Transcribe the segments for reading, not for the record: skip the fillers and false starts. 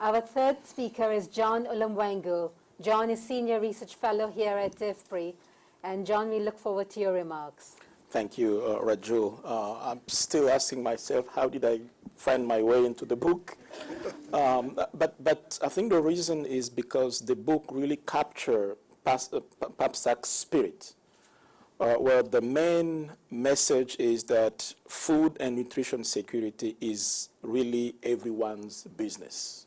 Our third speaker is John Ulimwengu. John is Senior Research Fellow here at IFPRI. And John, we look forward to your remarks. Thank you, Raju. I'm still asking myself, how did I find my way into the book? But I think the reason is because the book really captures PAPSAC's spirit, where the main message is that food and nutrition security is really everyone's business.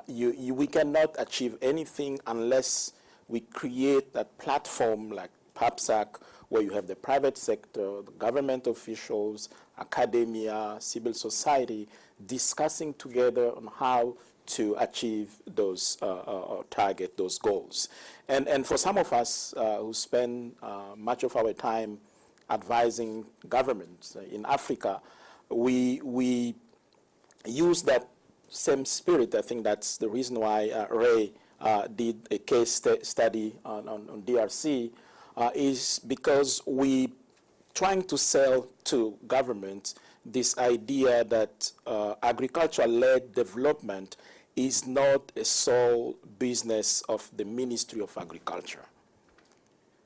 We cannot achieve anything unless we create that platform like PAPSAC, where you have the private sector, the government officials, academia, civil society, discussing together on how to achieve those targets, those goals. And for some of us who spend much of our time advising governments in Africa, we use that same spirit. I think that's the reason why Ray did a case study on DRC, is because we trying to sell to government this idea that agriculture-led development is not a sole business of the Ministry of Agriculture.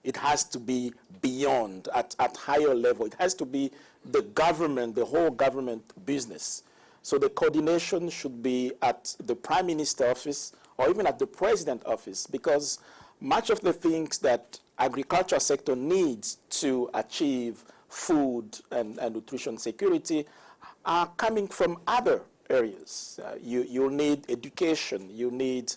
It has to be beyond, at higher level. It has to be the government, the whole government business. So the coordination should be at the Prime Minister office or even at the President office, because much of the things that agriculture sector needs to achieve food and nutrition security are coming from other areas. You need education, you need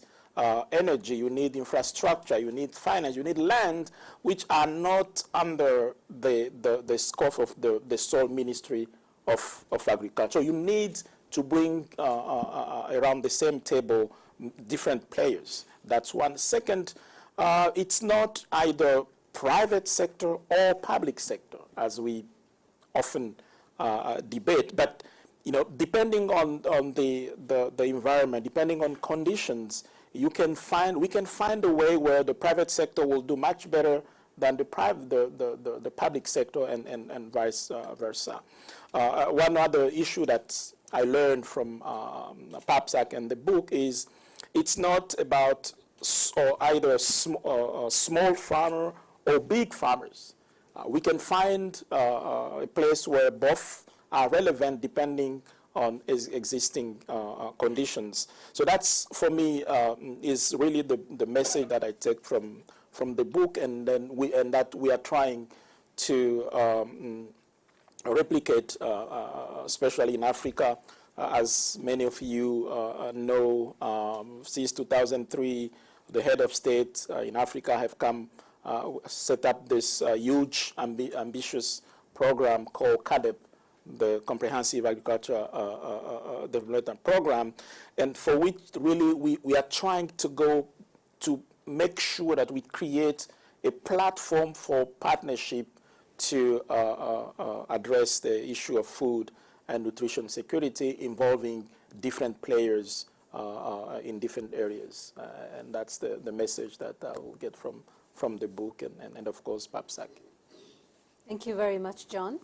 energy, you need infrastructure, you need finance, you need land, which are not under the scope of the sole Ministry of Agriculture. You need to bring around the same table different players. That's one. Second, it's not either private sector or public sector, as we often debate. But depending on the environment, depending on conditions, we can find a way where the private sector will do much better than the public sector, and vice versa. One other issue that I learned from PAPSAC and the book is it's not about either small farmer or big farmers. We can find a place where both are relevant depending on existing conditions. So that's, for me, is really the message that I take from the book, and then that we are trying to replicate, especially in Africa. As many of you know, since 2003, the head of state in Africa have set up this huge, ambitious program called CADEP, the Comprehensive Agriculture Development Program, and for which really we are trying to go to make sure that we create a platform for partnership to address the issue of food and nutrition security involving different players in different areas. And that's the message that I will get from the book and of course, PAPSAC. Thank you very much, John.